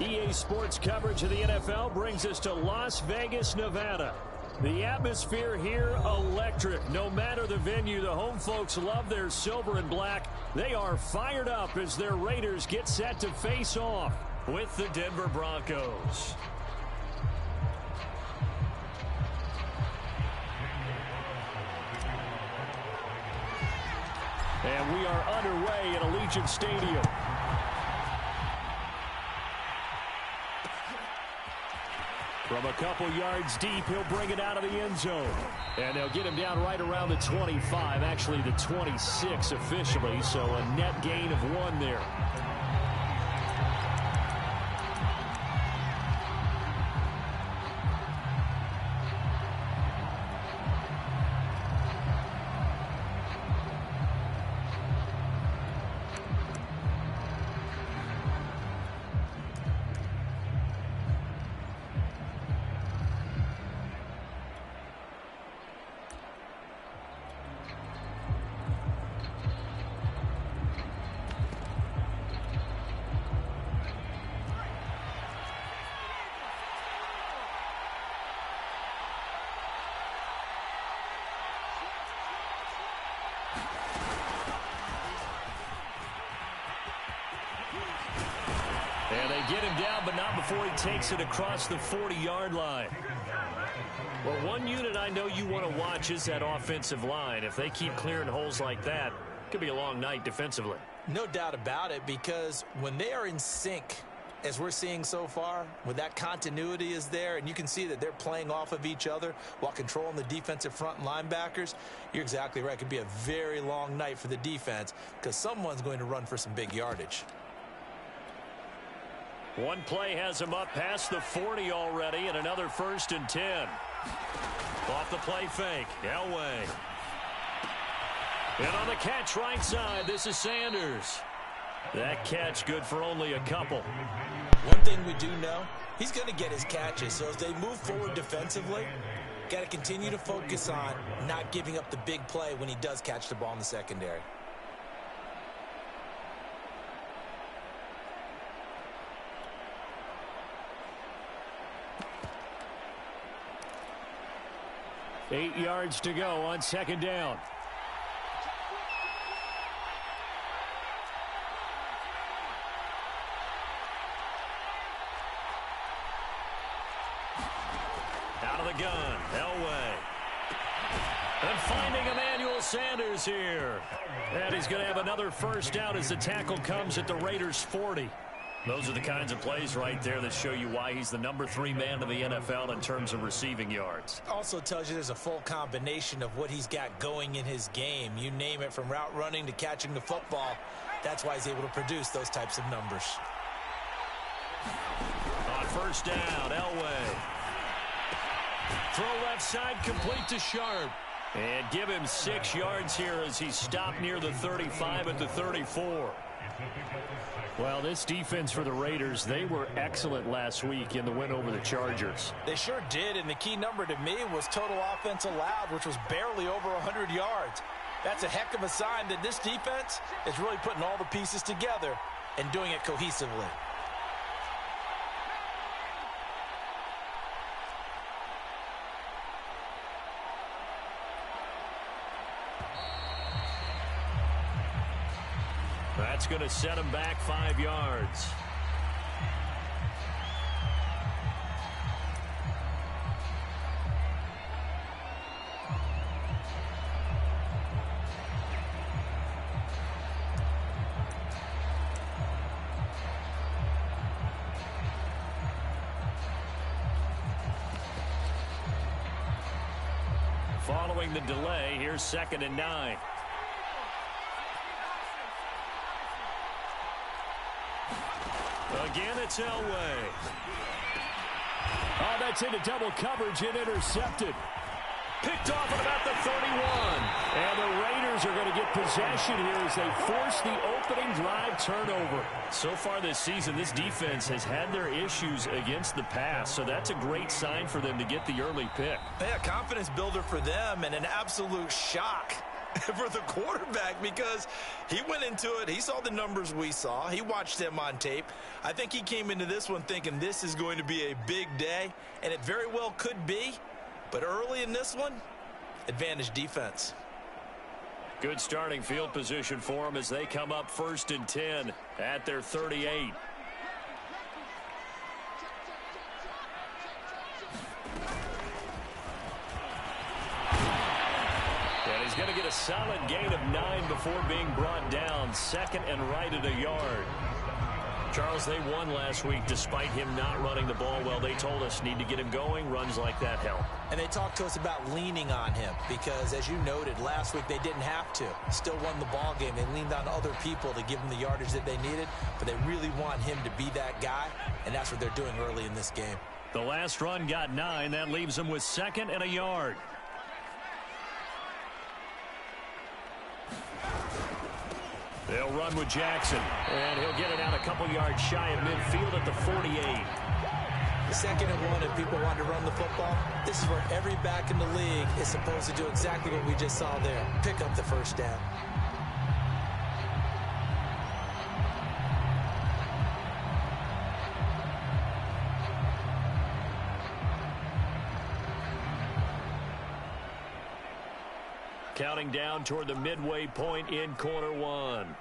EA Sports coverage of the NFL brings us to Las Vegas, Nevada. The atmosphere here, electric. No matter the venue, the home folks love their silver and black. They are fired up as their Raiders get set to face off with the Denver Broncos. And we are underway at Allegiant Stadium. From a couple yards deep, he'll bring it out of the end zone. And they'll get him down right around the 25, actually the 26 officially, so a net gain of 1 there. And they get him down, but not before he takes it across the 40-yard line. Well, one unit I know you want to watch is that offensive line. If they keep clearing holes like that, it could be a long night defensively. No doubt about it, because when they are in sync, as we're seeing so far, when that continuity is there, and you can see that they're playing off of each other while controlling the defensive front linebackers, you're exactly right. It could be a very long night for the defense because someone's going to run for some big yardage. One play has him up past the 40 already, and another 1st and 10. Off the play fake, Elway. And on the catch right side, this is Sanders. That catch good for only a couple. One thing we do know, he's going to get his catches. So as they move forward defensively, got to continue to focus on not giving up the big play when he does catch the ball in the secondary. Eight yards to go on 2nd down. Out of the gun, Elway. And finding Emmanuel Sanders here. And he's going to have another 1st down as the tackle comes at the Raiders' 40. Those are the kinds of plays right there that show you why he's the number 3 man in the NFL in terms of receiving yards. Also tells you there's a full combination of what he's got going in his game. You name it, from route running to catching the football. That's why he's able to produce those types of numbers. On 1st down, Elway. Throw left side, complete to Sharp. And give him 6 yards here as he stopped near the 35 at the 34. Well, this defense for the Raiders, they were excellent last week in the win over the Chargers. They sure did, and the key number to me was total offense allowed, which was barely over 100 yards. That's a heck of a sign that this defense is really putting all the pieces together and doing it cohesively. That's going to set him back 5 yards. Following the delay, here's 2nd and 9. Again, it's Elway. Oh, that's into double coverage and intercepted. Picked off at about the 31. And the Raiders are going to get possession here as they force the opening drive turnover. So far this season, this defense has had their issues against the pass, so that's a great sign for them to get the early pick. Yeah, confidence builder for them, and an absolute shock for the quarterback because he went into it. He saw the numbers we saw. He watched them on tape. I think he came into this one thinking this is going to be a big day, and it very well could be. But early in this one, advantage defense. Good starting field position for them as they come up 1st and 10 at their 38. And he's going to get a solid gain of 9 before being brought down. 2nd and right at a yard. Charles, they won last week despite him not running the ball well. They told us need to get him going. Runs like that help. And they talked to us about leaning on him because, as you noted, last week they didn't have to. Still won the ball game. They leaned on other people to give them the yardage that they needed, but they really want him to be that guy, and that's what they're doing early in this game. The last run got 9. That leaves them with 2nd and a yard. They'll run with Jackson, and he'll get it out a couple yards shy of midfield at the 48. 2nd and 1, if people want to run the football, this is where every back in the league is supposed to do exactly what we just saw there. Pick up the first down. Counting down toward the midway point in quarter 1.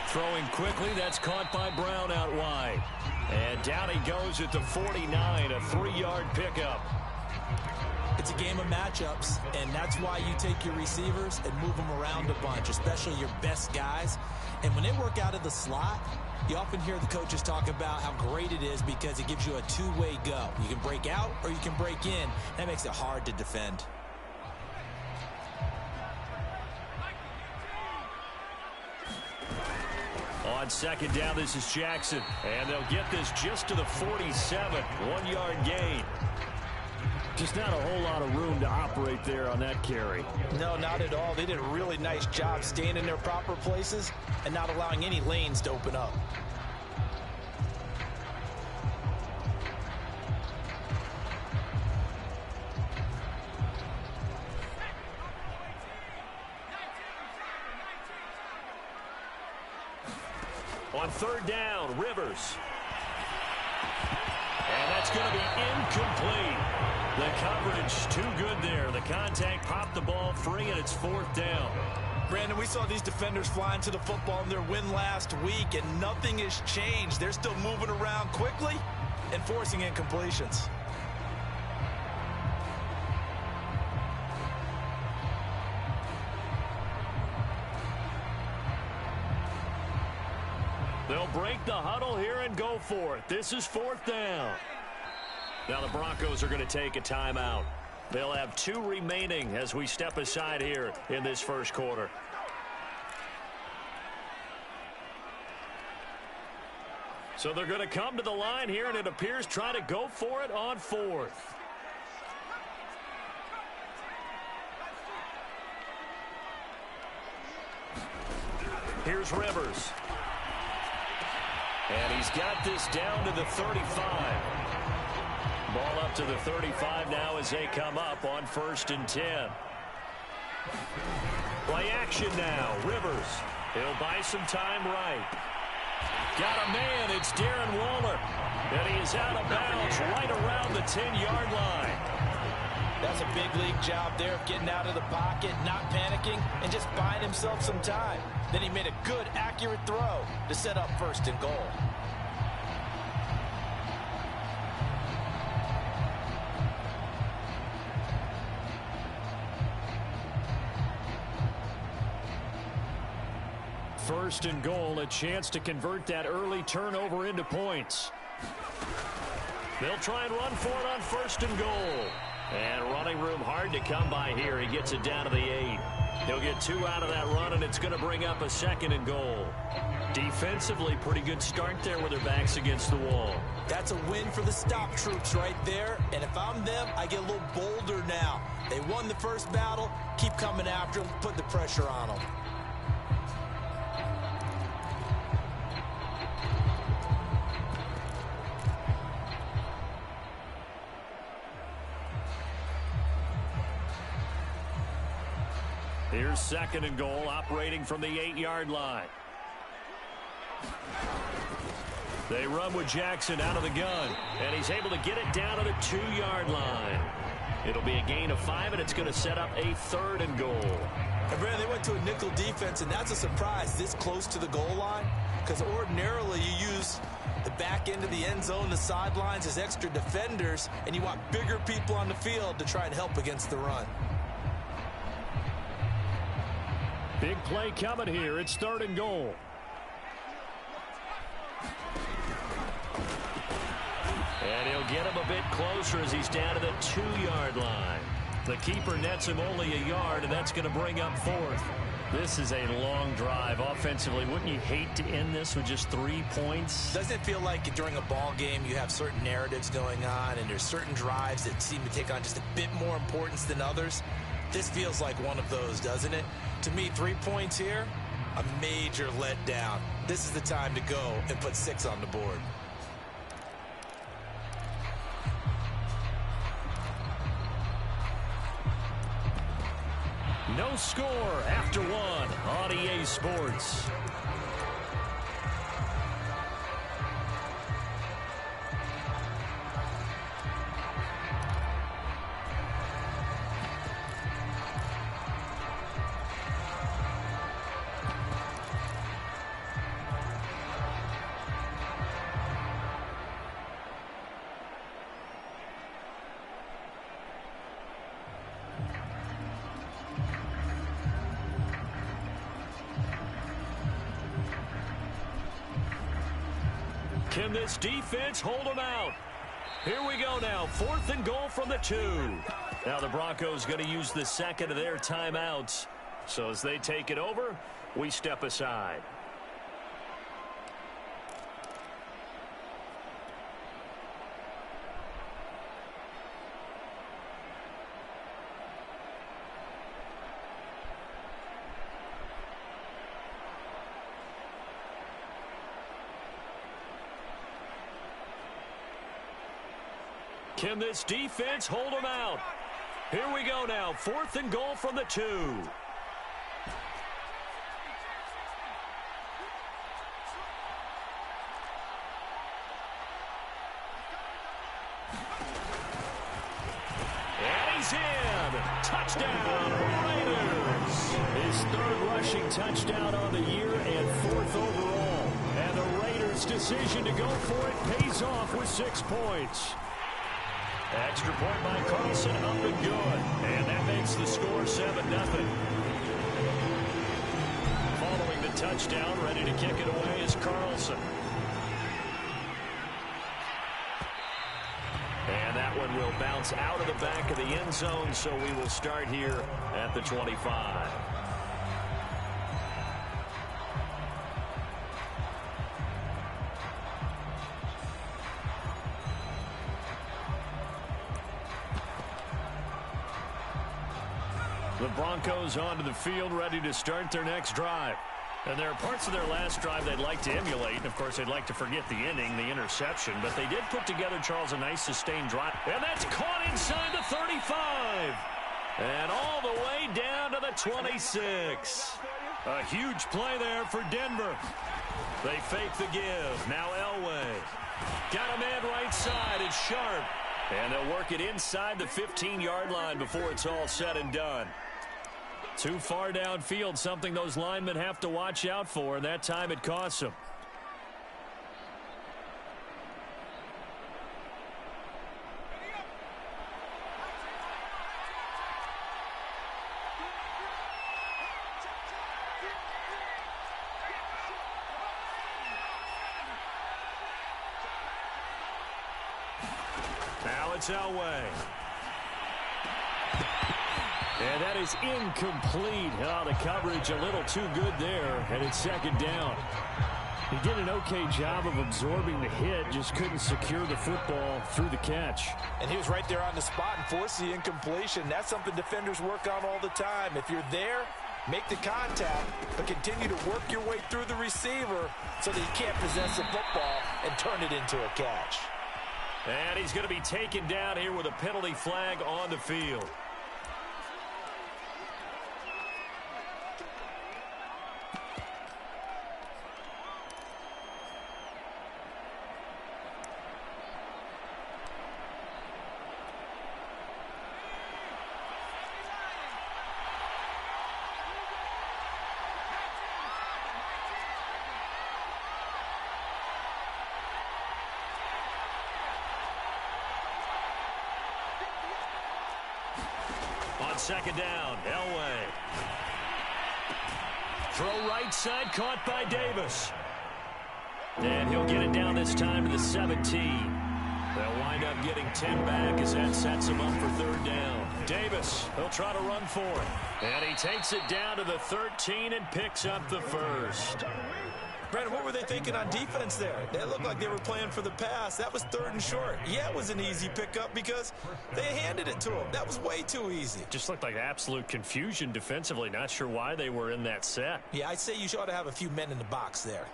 Throwing quickly, that's caught by Brown out wide. And down he goes at the 49, a 3-yard pickup. It's a game of matchups, and that's why you take your receivers and move them around a bunch, especially your best guys. And when they work out of the slot, you often hear the coaches talk about how great it is because it gives you a two-way go. You can break out or you can break in. That makes it hard to defend. On 2nd down, this is Jackson. And they'll get this just to the 47, 1-yard gain. Just not a whole lot of room to operate there on that carry. No, not at all. They did a really nice job staying in their proper places and not allowing any lanes to open up. On 3rd down, Rivers. And that's going to be incomplete. The coverage too good there. The contact popped the ball free, and it's 4th down. Brandon, we saw these defenders flying to the football in their win last week, and nothing has changed. They're still moving around quickly and forcing incompletions. They'll break the huddle here and go for it. This is 4th down. Now the Broncos are going to take a timeout. They'll have 2 remaining as we step aside here in this first quarter. So they're going to come to the line here, and it appears try to go for it on 4th. Here's Rivers. And he's got this down to the 35. Ball up to the 35 now as they come up on 1st and 10. Play action now. Rivers. He'll buy some time right. Got a man. It's Darren Waller. And he is out of bounds right around the 10-yard line. That's a big league job there of getting out of the pocket, not panicking, and just buying himself some time. Then he made a good, accurate throw to set up 1st and goal. First and goal, a chance to convert that early turnover into points. They'll try and run for it on 1st and goal. And running room hard to come by here. He gets it down to the 8. He'll get 2 out of that run, and it's going to bring up a 2nd and goal. Defensively, pretty good start there with their backs against the wall. That's a win for the stop troops right there. And if I'm them, I get a little bolder now. They won the first battle. Keep coming after them. Put the pressure on them. Here's second and goal, operating from the 8-yard line. They run with Jackson out of the gun, and he's able to get it down to the 2-yard line. It'll be a gain of 5, and it's going to set up a third and goal. And Brandon, they went to a nickel defense, and that's a surprise this close to the goal line, because ordinarily you use the back end of the end zone, the sidelines as extra defenders, and you want bigger people on the field to try and help against the run. Big play coming here. It's third and goal. And he'll get him a bit closer as he's down to the 2-yard line. The keeper nets him only a yard, and that's going to bring up fourth. This is a long drive offensively. Wouldn't you hate to end this with just 3 points? Doesn't it feel like during a ball game you have certain narratives going on, and there's certain drives that seem to take on just a bit more importance than others? This feels like one of those, doesn't it? To me, 3 points here, a major letdown. This is the time to go and put 6 on the board. No score after 1 on EA Sports. Can this defense hold them out? Here we go now. 4th and goal from the 2. Now the Broncos going to use the second of their timeouts. So as they take it over, we step aside. Can this defense hold them out? Here we go now. 4th and goal from the 2. And he's in. Touchdown, Raiders. His 3rd rushing touchdown on the year and 4th overall. And the Raiders' decision to go for it pays off with 6 points. Extra point by Carlson, up and good. And that makes the score 7-0. Following the touchdown, ready to kick it away is Carlson. And that one will bounce out of the back of the end zone, so we will start here at the 25. The Broncos onto the field, ready to start their next drive. And there are parts of their last drive they'd like to emulate. And, of course, they'd like to forget the ending, the interception. But they did put together, Charles, a nice sustained drive. And that's caught inside the 35. And all the way down to the 26. A huge play there for Denver. They fake the give. Now Elway. Got a man right side. It's Sharp. And they'll work it inside the 15-yard line before it's all said and done. Too far downfield, something those linemen have to watch out for, and that time it costs them. Now it's Elway. And that is incomplete. Oh, the coverage a little too good there, and it's second down. He did an okay job of absorbing the hit, just couldn't secure the football through the catch. And he was right there on the spot and forced the incompletion. That's something defenders work on all the time. If you're there, make the contact, but continue to work your way through the receiver so that he can't possess the football and turn it into a catch. And he's going to be taken down here with a penalty flag on the field. second down. Elway. Throw right side, caught by Davis. And he'll get it down this time to the 17. They'll wind up getting 10 back as that sets him up for third down. Davis, he'll try to run for it. And he takes it down to the 13 and picks up the first. Brandon, what were they thinking on defense there? They looked like they were playing for the pass. That was 3rd and short. Yeah, it was an easy pickup because they handed it to him. That was way too easy. Just looked like absolute confusion defensively. Not sure why they were in that set. Yeah, I'd say you ought to have a few men in the box there.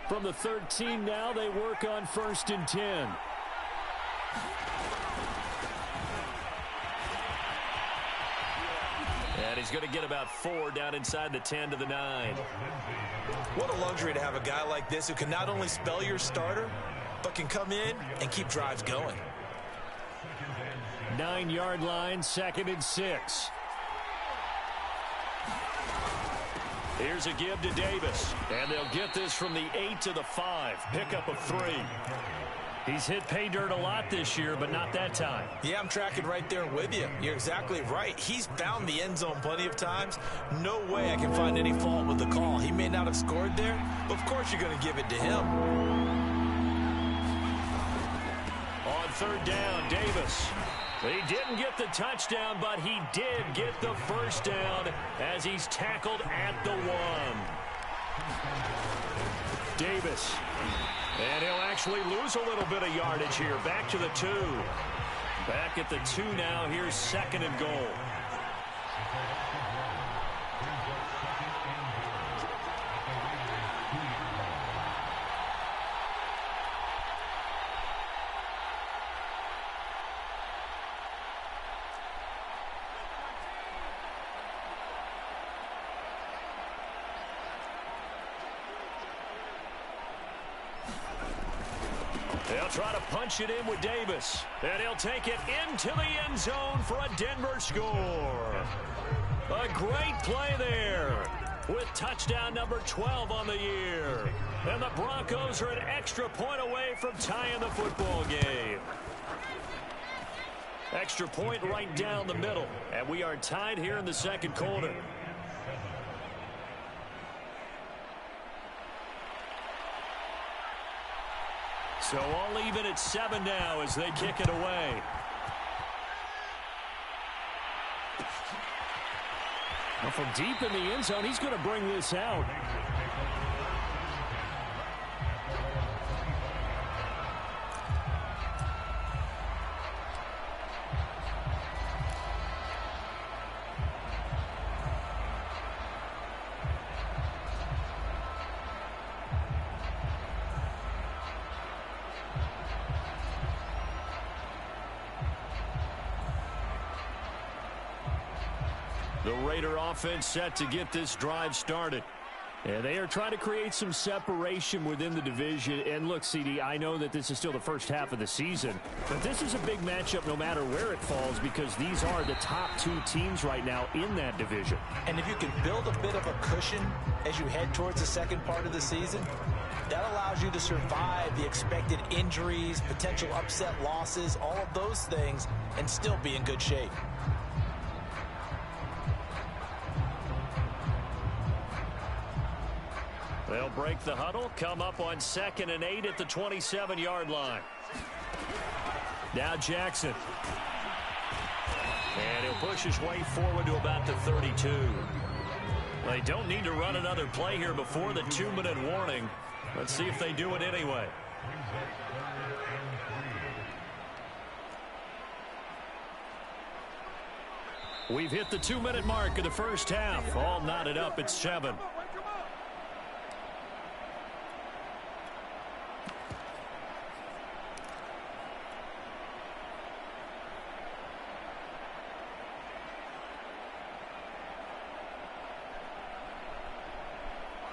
From the 13 now, they work on 1st and 10. And he's going to get about 4 down inside the 10 to the 9. What a luxury to have a guy like this who can not only spell your starter, but can come in and keep drives going. 9-yard line, 2nd and 6. Here's a give to Davis. And they'll get this from the 8 to the 5. Pickup of 3. He's hit pay dirt a lot this year, but not that time. Yeah, I'm tracking right there with you. You're exactly right. He's found the end zone plenty of times. No way I can find any fault with the call. He may not have scored there, but of course you're going to give it to him. On 3rd down, Davis. He didn't get the touchdown, but he did get the first down as he's tackled at the 1. Davis. And he'll actually lose a little bit of yardage here. Back to the 2. Back at the 2 now. Here's 2nd and goal. They'll try to punch it in with Davis. And he'll take it into the end zone for a Denver score. A great play there with touchdown number 12 on the year. And the Broncos are an extra point away from tying the football game. Extra point right down the middle. And we are tied here in the 2nd quarter. So all even at 7 now as they kick it away. Well, from deep in the end zone, he's going to bring this out. The Raider offense set to get this drive started. And they are trying to create some separation within the division. And look, CD, I know that this is still the first half of the season, but this is a big matchup no matter where it falls because these are the top 2 teams right now in that division. And if you can build a bit of a cushion as you head towards the second part of the season, that allows you to survive the expected injuries, potential upset losses, all of those things, and still be in good shape. They'll break the huddle, come up on 2nd and 8 at the 27-yard line. Now Jackson. And he'll push his way forward to about the 32. They don't need to run another play here before the 2-minute warning. Let's see if they do it anyway. We've hit the 2-minute mark of the first half. All knotted up at 7.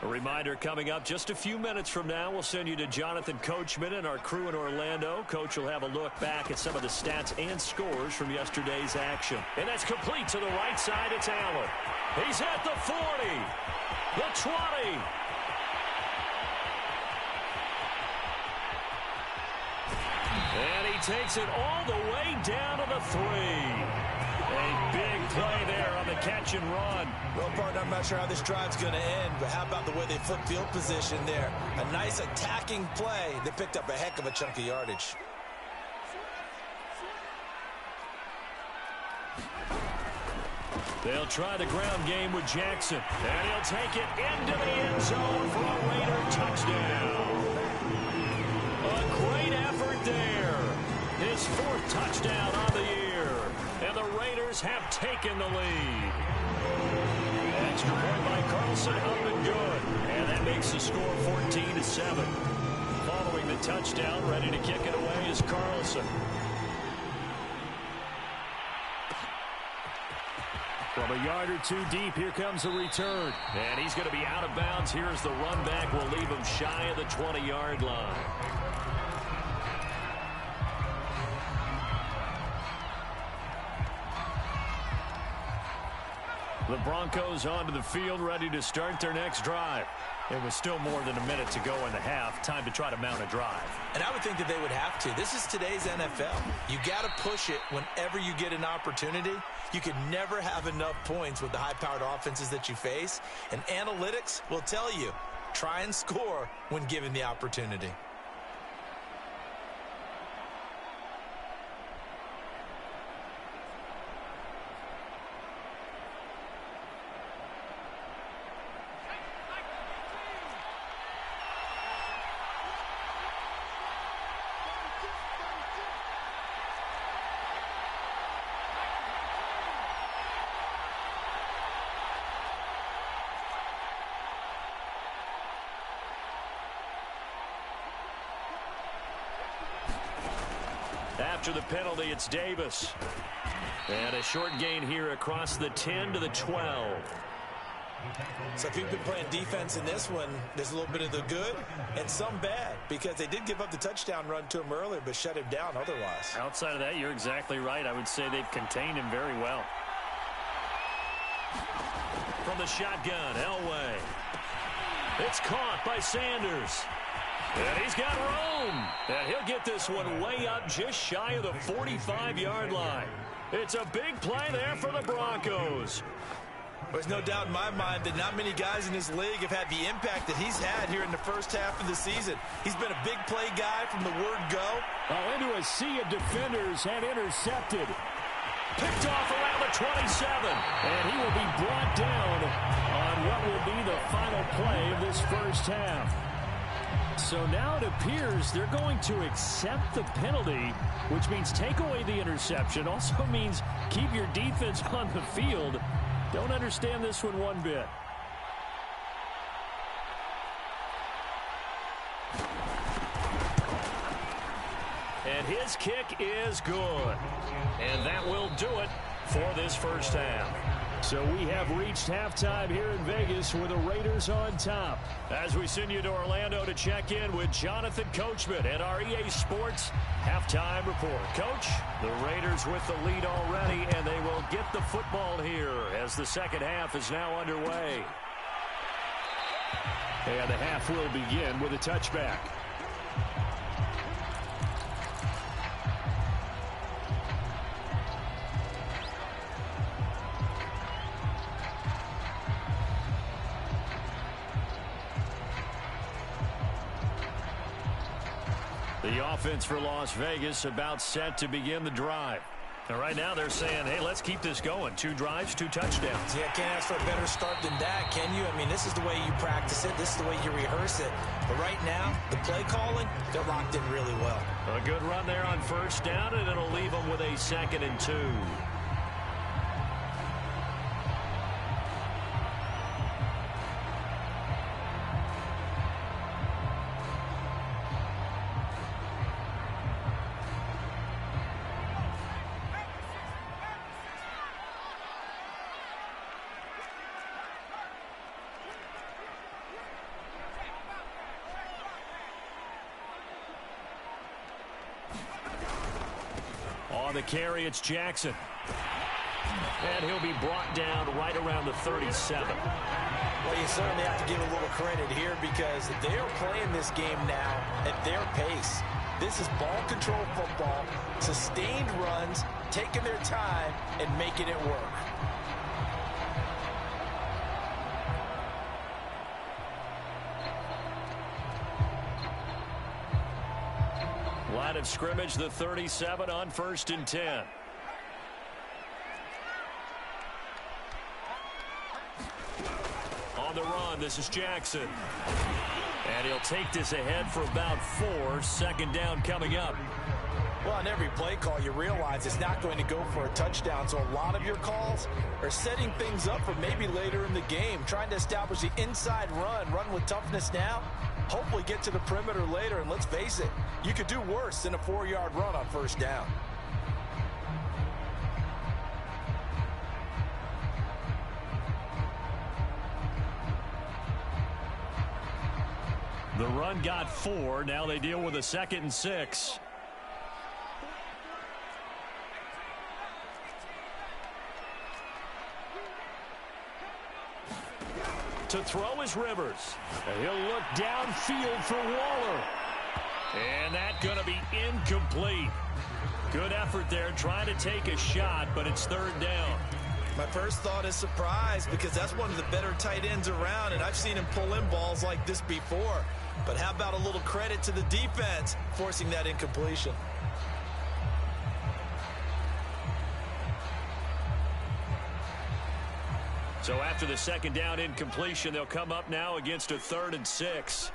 A reminder coming up just a few minutes from now, we'll send you to Jonathan Coachman and our crew in Orlando. Coach will have a look back at some of the stats and scores from yesterday's action. And that's complete to the right side. It's Allen. He's at the 40, the 20. takes it all the way down to the 3. A big play there on the catch and run. Well, partner, I'm not sure how this drive's going to end, but how about the way they flip field position there? A nice attacking play that picked up a heck of a chunk of yardage. They'll try the ground game with Jackson. And he'll take it into the end zone for a Raider touchdown. A great effort there. His 4th touchdown on the year. And the Raiders have taken the lead. Extra point by Carlson, up and good. And that makes the score 14-7. Following the touchdown, ready to kick it away is Carlson. From a yard or 2 deep, here comes a return. And he's going to be out of bounds. Here's the run back. Will leave him shy of the 20-yard line. The Broncos onto the field, ready to start their next drive. It was still more than a minute to go in the half. Time to try to mount a drive. And I would think that they would have to. This is today's NFL. You got to push it whenever you get an opportunity. You can never have enough points with the high-powered offenses that you face. And analytics will tell you, try and score when given the opportunity. After the penalty, it's Davis. And a short gain here across the 10 to the 12. So if you've been playing defense in this one, there's a little bit of the good and some bad, because they did give up the touchdown run to him earlier but shut him down otherwise. Outside of that, you're exactly right. I would say they've contained him very well. From the shotgun, Elway. It's caught by Sanders. And he's got room. And he'll get this one way up just shy of the 45-yard line. It's a big play there for the Broncos. There's no doubt in my mind that not many guys in this league have had the impact that he's had here in the first half of the season. He's been a big play guy from the word go. Into a sea of defenders and intercepted. Picked off around the 27. And he will be brought down on what will be the final play of this first half. So now it appears they're going to accept the penalty, which means take away the interception. Also means keep your defense on the field. Don't understand this one bit. And his kick is good. And that will do it for this first half. So we have reached halftime here in Vegas with the Raiders on top. As we send you to Orlando to check in with Jonathan Coachman at our EA Sports Halftime Report. Coach, the Raiders with the lead already, and they will get the football here as the second half is now underway. And the half will begin with a touchback. The offense for Las Vegas about set to begin the drive. And right now they're saying, hey, let's keep this going. 2 drives, 2 touchdowns. Yeah, can't ask for a better start than that, can you? I mean, this is the way you practice it. This is the way you rehearse it. But right now, the play calling, they're locked in really well. A good run there on first down, and it'll leave them with a 2nd and 2. On the carry, it's Jackson. And he'll be brought down right around the 37. Well, you certainly have to give a little credit here because they're playing this game now at their pace. This is ball control football, sustained runs, taking their time, and making it work. Line of scrimmage, the 37 on 1st and 10. On the run, this is Jackson. And he'll take this ahead for about 4. 2nd down coming up. Well, on every play call, you realize it's not going to go for a touchdown. So a lot of your calls are setting things up for maybe later in the game, trying to establish the inside run with toughness now, hopefully get to the perimeter later. And let's face it, you could do worse than a 4-yard run on 1st down. The run got 4. Now they deal with a 2nd and 6. To throw is Rivers. And he'll look downfield for Waller. And that's going to be incomplete. Good effort there trying to take a shot, but it's 3rd down. My first thought is surprise, because that's one of the better tight ends around, and I've seen him pull in balls like this before. But how about a little credit to the defense forcing that incompletion? So after the 2nd down incompletion, they'll come up now against a 3rd and 6.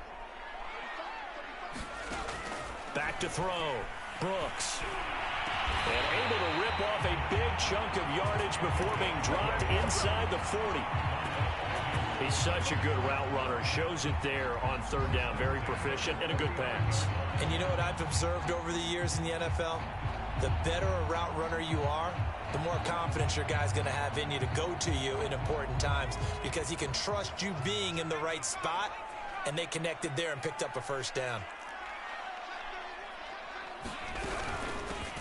Back to throw. Brooks. And able to rip off a big chunk of yardage before being dropped inside the 40. He's such a good route runner. Shows it there on 3rd down. Very proficient and a good pass. And you know what I've observed over the years in the NFL? The better a route runner you are, the more confidence your guy's going to have in you to go to you in important times, because he can trust you being in the right spot, and they connected there and picked up a 1st down.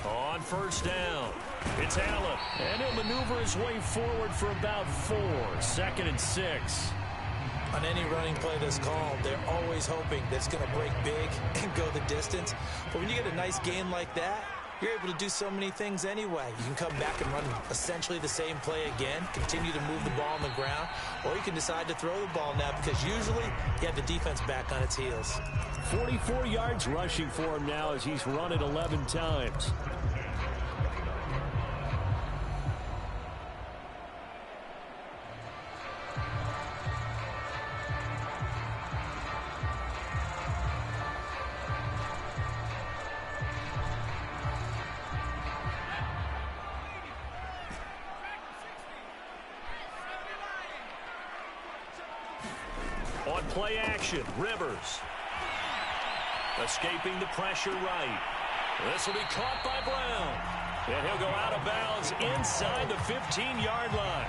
On 1st down, it's Allen, and he'll maneuver his way forward for about 4. 2nd and 6. On any running play that's called, they're always hoping that it's going to break big and go the distance. But when you get a nice gain like that, you're able to do so many things anyway. You can come back and run essentially the same play again, continue to move the ball on the ground, or you can decide to throw the ball now, because usually you have the defense back on its heels. 44 yards rushing for him now as he's run it 11 times. On play action, Rivers. Escaping the pressure right. This will be caught by Brown. And he'll go out of bounds inside the 15-yard line.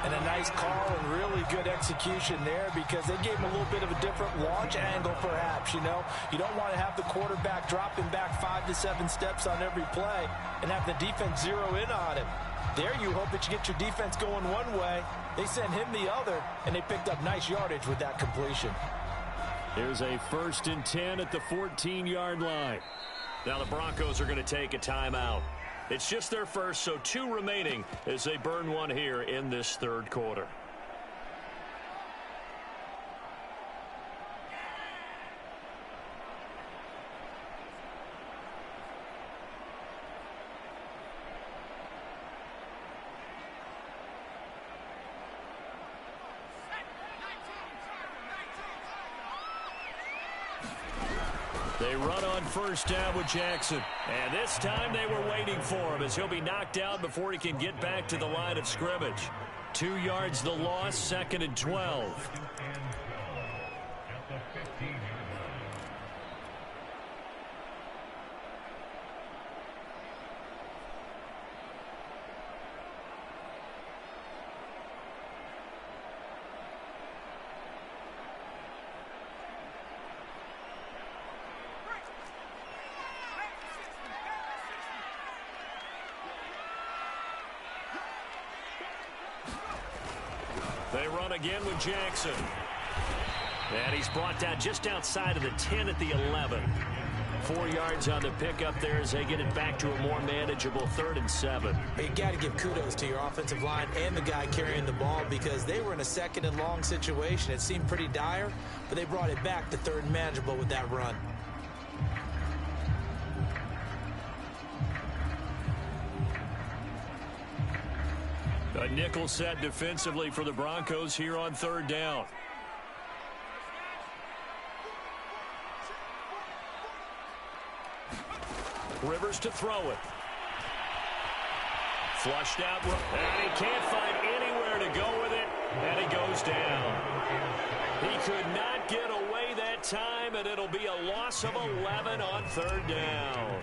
And a nice call and really good execution there, because they gave him a little bit of a different launch angle perhaps, you know. You don't want to have the quarterback dropping back 5 to 7 steps on every play and have the defense zero in on him. There you hope that you get your defense going one way. They sent him the other, and they picked up nice yardage with that completion. Here's a 1st and 10 at the 14-yard line. Now the Broncos are going to take a timeout. It's just their first, so 2 remaining as they burn one here in this 3rd quarter. They run on 1st down with Jackson. And this time they were waiting for him, as he'll be knocked down before he can get back to the line of scrimmage. 2 yards the loss, 2nd and 12. They run again with Jackson. And he's brought down just outside of the 10 at the 11. 4 yards on the pickup there as they get it back to a more manageable 3rd and 7. You got to give kudos to your offensive line and the guy carrying the ball because they were in a 2nd and long situation. It seemed pretty dire, but they brought it back to 3rd and manageable with that run. A nickel set defensively for the Broncos here on 3rd down. Rivers to throw it. Flushed out, and he can't find anywhere to go with it, and it goes down. He could not get away that time, and it'll be a loss of 11 on 3rd down.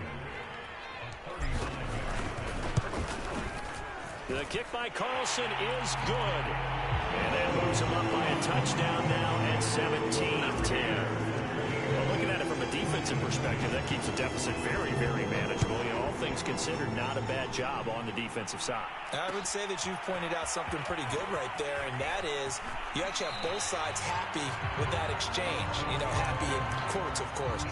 The kick by Carlson is good. And that moves him up by a touchdown now at 17-10. Well, looking at it from a defensive perspective, that keeps the deficit very, very manageable. You know, all things considered, not a bad job on the defensive side. I would say that you've pointed out something pretty good right there, and that is you actually have both sides happy with that exchange. You know, happy in quotes, of course.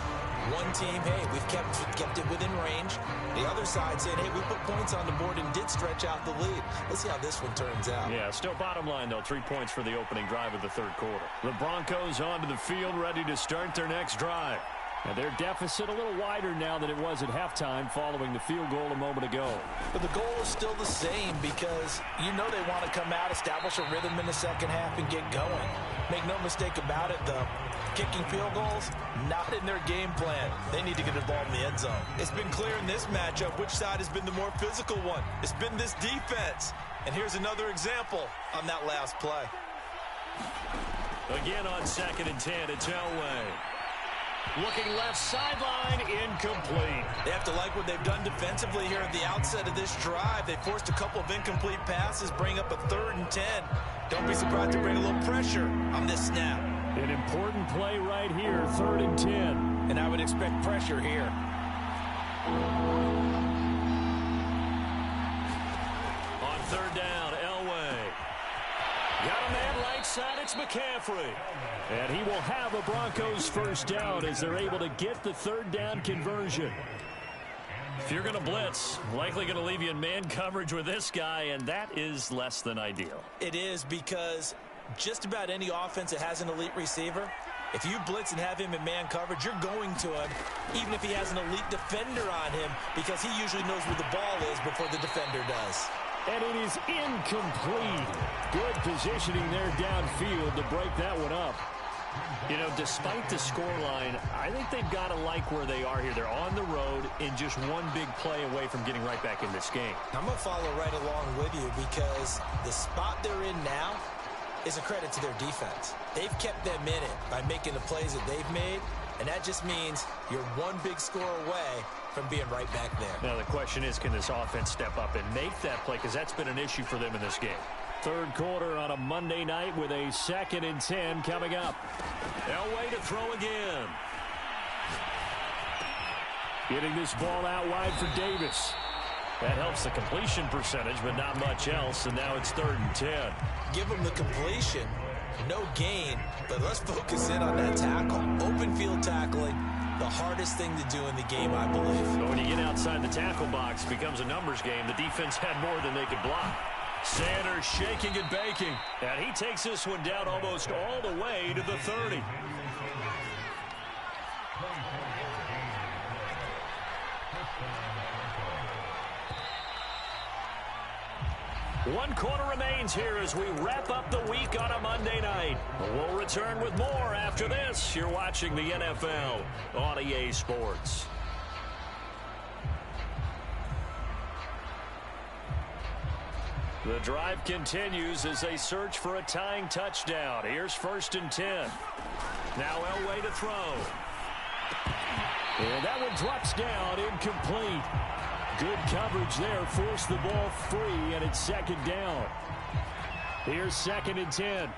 One team, hey, we've kept it within range. The other side saying, hey, we put points on the board and did stretch out the lead. Let's see how this one turns out. Yeah, still bottom line, though, 3 points for the opening drive of the 3rd quarter. The Broncos onto the field, ready to start their next drive. And their deficit a little wider now than it was at halftime following the field goal a moment ago. But the goal is still the same because you know they want to come out, establish a rhythm in the 2nd half, and get going. Make no mistake about it, though. Kicking field goals, not in their game plan. They need to get involved in the end zone. It's been clear in this matchup which side has been the more physical one. It's been this defense. And here's another example on that last play. Again on 2nd and 10, it's Elway. Looking left sideline, incomplete. They have to like what they've done defensively here at the outset of this drive. They forced a couple of incomplete passes, bring up a 3rd and 10. Don't be surprised to bring a little pressure on this snap. An important play right here, 3rd and 10. And I would expect pressure here. On 3rd down, Elway. Got a man right side, it's McCaffrey. And he will have a Broncos 1st down as they're able to get the 3rd down conversion. If you're going to blitz, likely going to leave you in man coverage with this guy, and that is less than ideal. It is because just about any offense that has an elite receiver, if you blitz and have him in man coverage, you're going to him, even if he has an elite defender on him, because he usually knows where the ball is before the defender does. And it is incomplete. Good positioning there downfield to break that one up. You know, despite the scoreline, I think they've got to like where they are here. They're on the road and just one big play away from getting right back in this game. I'm going to follow right along with you because the spot they're in now is a credit to their defense. They've kept them in it by making the plays that they've made, and that just means you're one big score away from being right back there. Now the question is, can this offense step up and make that play? Because that's been an issue for them in this game. 3rd quarter on a Monday night with a 2nd and 10 coming up. Elway to throw again. Getting this ball out wide for Davis. That helps the completion percentage, but not much else, and now it's 3rd and 10. Give them the completion, no gain, but let's focus in on that tackle. Open field tackling, the hardest thing to do in the game, I believe. But when you get outside the tackle box, it becomes a numbers game. The defense had more than they could block. Sanders shaking and baking, and he takes this one down almost all the way to the 30. One quarter remains here as we wrap up the week on a Monday night. We'll return with more after this. You're watching the NFL on EA Sports. The drive continues as they search for a tying touchdown. Here's 1st and 10. Now Elway to throw. And that one drops down, incomplete. Good coverage there, forced the ball free, and it's 2nd down. Here's 2nd and 10.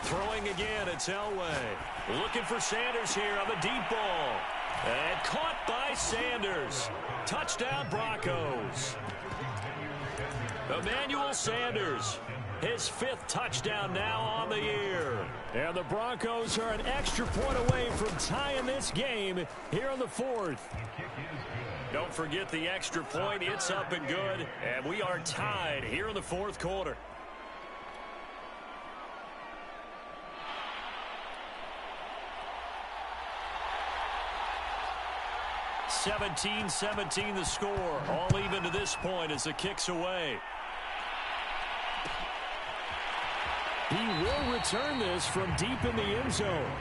Throwing again, it's Elway. Looking for Sanders here on the deep ball. And caught by Sanders. Touchdown Broncos. Emmanuel Sanders his 5th touchdown now on the year. And the Broncos are an extra point away from tying this game here in the 4th. Don't forget the extra point. It's up and good. And we are tied here in the 4th quarter. 17-17 the score. All even to this point as the kick's away. He will return this from deep in the end zone.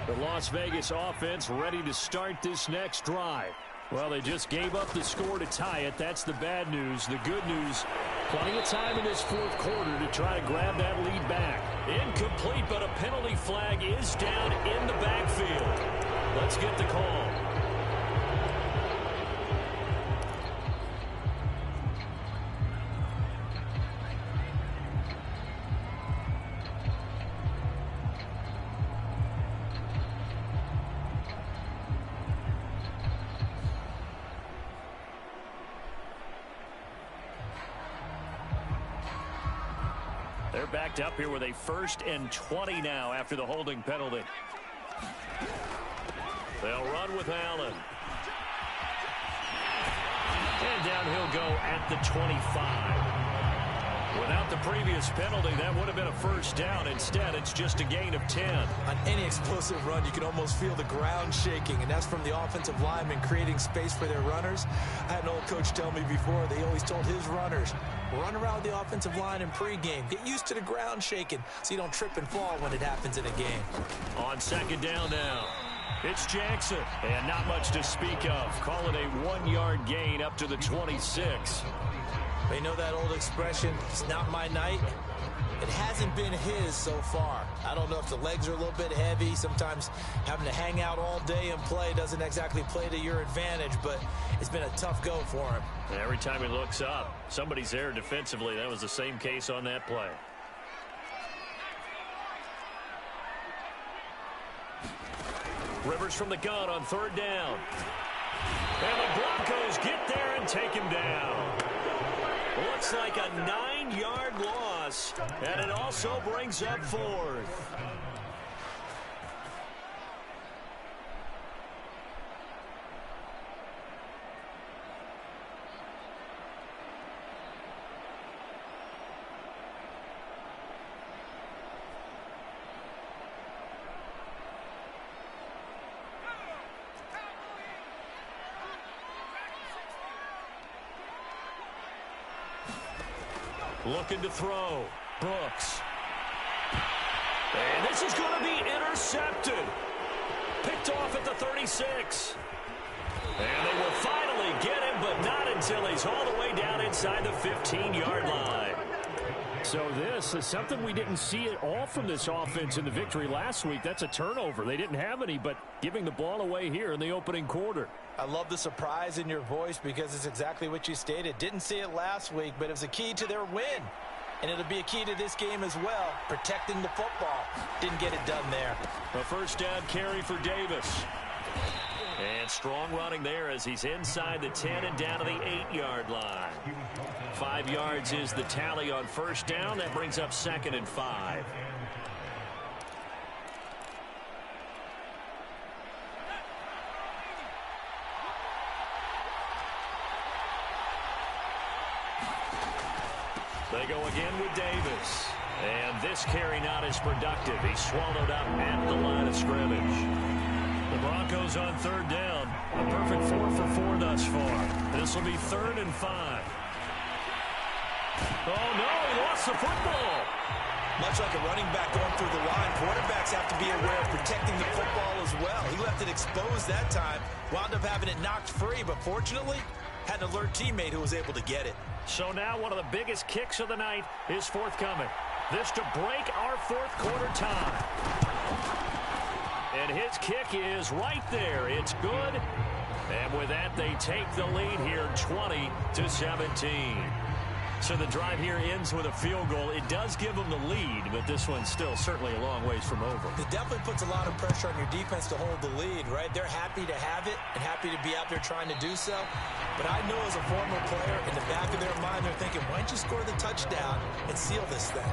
The Las Vegas offense ready to start this next drive. Well, they just gave up the score to tie it. That's the bad news. The good news, plenty of time in this 4th quarter to try to grab that lead back. Incomplete, but a penalty flag is down in the backfield. Let's get the call. They're backed up here with a 1st and 20 now after the holding penalty. They'll run with Allen. And down he'll go at the 25. Without the previous penalty, that would have been a 1st down. Instead, it's just a gain of 10. On any explosive run, you can almost feel the ground shaking, and that's from the offensive linemen creating space for their runners. I had an old coach tell me before, they always told his runners, run around the offensive line in pregame. Get used to the ground shaking so you don't trip and fall when it happens in a game. On 2nd down now, it's Jackson. And not much to speak of. Call it a 1-yard gain up to the 26. You know that old expression, it's not my night? It hasn't been his so far. I don't know if the legs are a little bit heavy. Sometimes having to hang out all day and play doesn't exactly play to your advantage, but it's been a tough go for him. Every time he looks up, somebody's there defensively. That was the same case on that play. Rivers from the gun on 3rd down. And the Broncos get there and take him down. Looks like a 9-yard loss, and it also brings up 4th. Looking to throw. Brooks. And this is going to be intercepted. Picked off at the 36. And they will finally get him, but not until he's all the way down inside the 15-yard line. So this is something we didn't see at all from this offense in the victory last week. That's a turnover. They didn't have any, but giving the ball away here in the opening quarter. I love the surprise in your voice because it's exactly what you stated. Didn't see it last week, but it was a key to their win. And it'll be a key to this game as well, protecting the football. Didn't get it done there. A 1st down carry for Davis. And strong running there as he's inside the 10 and down to the 8-yard line. 5 yards is the tally on 1st down. That brings up 2nd and 5. They go again with Davis. And this carry not as productive. He's swallowed up at the line of scrimmage. The Broncos on 3rd down. A perfect 4 for 4 thus far. This will be 3rd and 5. Oh, no, he lost the football. Much like a running back going through the line, quarterbacks have to be aware of protecting the football as well. He left it exposed that time, wound up having it knocked free, but fortunately, had an alert teammate who was able to get it. So now one of the biggest kicks of the night is forthcoming. This to break our 4th quarter tie. And his kick is right there. It's good. And with that, they take the lead here 20-17. So the drive here ends with a field goal. It does give them the lead, but this one's still certainly a long ways from over. It definitely puts a lot of pressure on your defense to hold the lead, right? They're happy to have it and happy to be out there trying to do so. But I know as a former player, in the back of their mind, they're thinking, why don't you score the touchdown and seal this thing?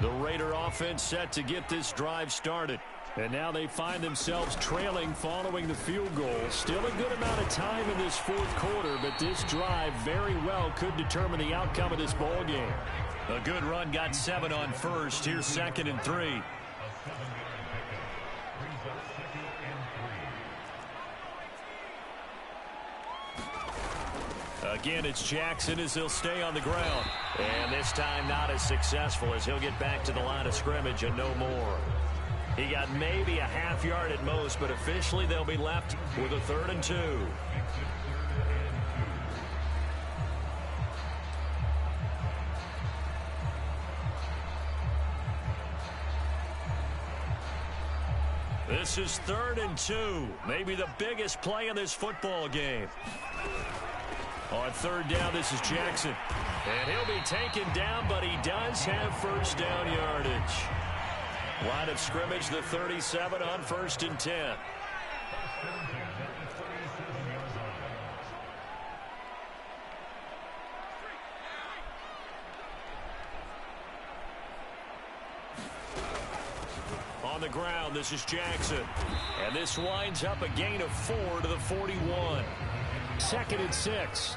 The Raider offense set to get this drive started. And now they find themselves trailing following the field goal. Still a good amount of time in this fourth quarter, but this drive very well could determine the outcome of this ball game. A good run got 7 on first. Here's 2nd and 3. Again, it's Jackson as he'll stay on the ground. And this time not as successful as he'll get back to the line of scrimmage and no more. He got maybe a half yard at most, but officially they'll be left with a 3rd and 2. This is 3rd and 2. Maybe the biggest play in this football game. On 3rd down, this is Jackson. And he'll be taken down, but he does have first down yardage. Line of scrimmage, the 37 on 1st and 10. On the ground, this is Jackson. And this winds up a gain of 4 to the 41. 2nd and 6.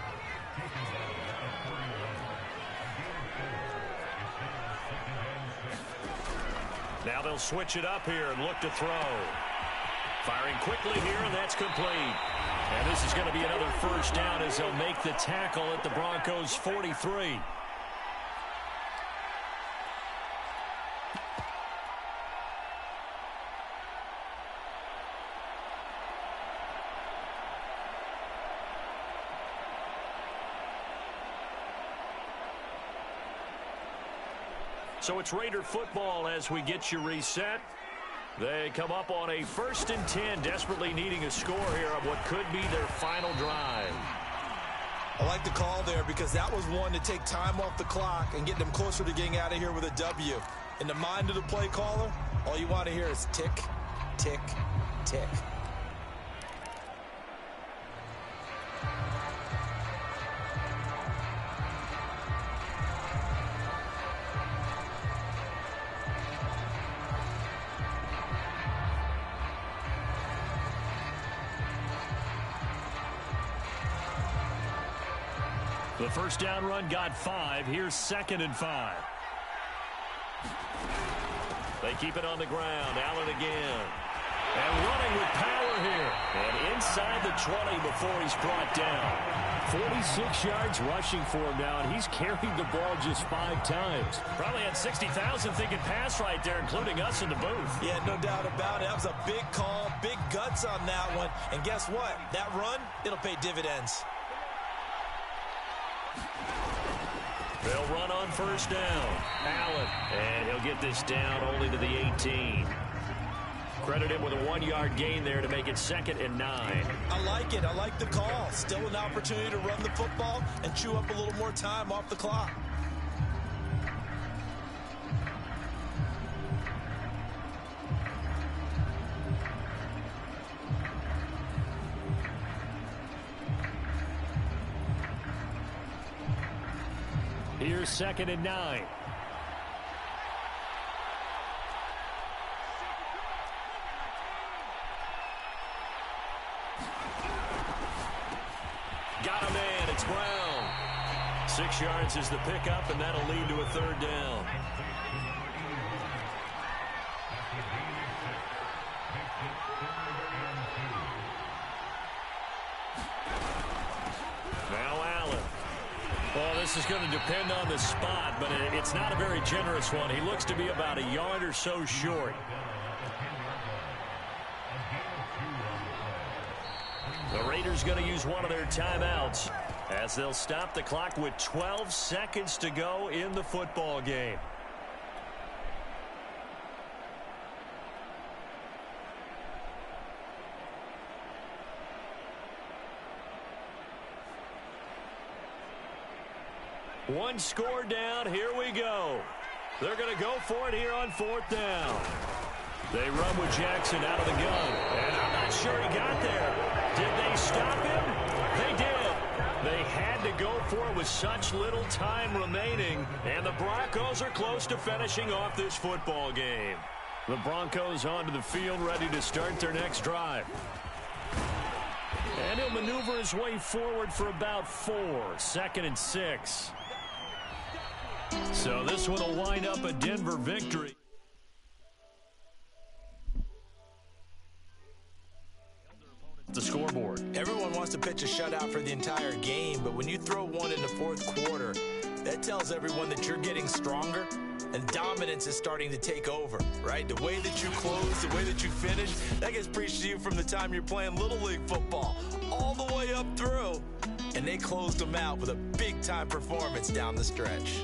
Now they'll switch it up here and look to throw. Firing quickly here, and that's complete. And this is going to be another first down as they'll make the tackle at the Broncos' 43. So it's Raider football as we get you reset. They come up on a 1st and 10, desperately needing a score here on what could be their final drive. I like the call there because that was one to take time off the clock and get them closer to getting out of here with a W. In the mind of the play caller, all you want to hear is tick, tick, tick. The first down run got 5. Here's 2nd and 5. They keep it on the ground. Allen again. And running with power here. And inside the 20 before he's brought down. 46 yards rushing for him now, and he's carried the ball just 5 times. Probably had 60,000 thinking pass right there, including us in the booth. Yeah, no doubt about it. That was a big call, big guts on that one. And guess what? That run, it'll pay dividends. They'll run on first down. Allen. And he'll get this down only to the 18. Credit him with a 1-yard gain there to make it 2nd and 9. I like it. I like the call. Still an opportunity to run the football and chew up a little more time off the clock. Here's 2nd and 9. Got a man. It's Brown. 6 yards is the pickup, and that'll lead to a 3rd down. Now Allen. Well, this is going to depend on the spot, but it's not a very generous one. He looks to be about a yard or so short. The Raiders going to use one of their timeouts as they'll stop the clock with 12 seconds to go in the football game. One score down. Here we go. They're going to go for it here on 4th down. They run with Jackson out of the gun. And I'm not sure he got there. Did they stop him? They did. They had to go for it with such little time remaining. And the Broncos are close to finishing off this football game. The Broncos onto the field, ready to start their next drive. And he'll maneuver his way forward for about 4. 2nd and 6. So this one will wind up a Denver victory. The scoreboard. Everyone wants to pitch a shutout for the entire game, but when you throw one in the 4th quarter, that tells everyone that you're getting stronger and dominance is starting to take over, right? The way that you close, the way that you finish, that gets preached to you from the time you're playing Little League football all the way up through. And they closed them out with a big-time performance down the stretch.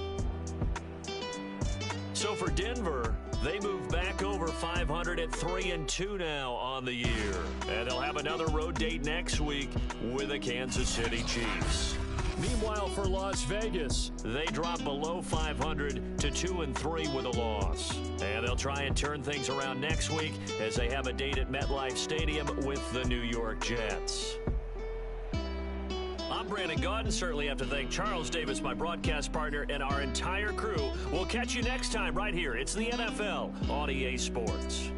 So for Denver, they move back over 500 at 3-2 now on the year. And they'll have another road date next week with the Kansas City Chiefs. Meanwhile, for Las Vegas, they drop below 500 to 2-3 with a loss. And they'll try and turn things around next week as they have a date at MetLife Stadium with the New York Jets. I'm Brandon Gaudin. Certainly have to thank Charles Davis, my broadcast partner, and our entire crew. We'll catch you next time right here. It's the NFL on EA Sports.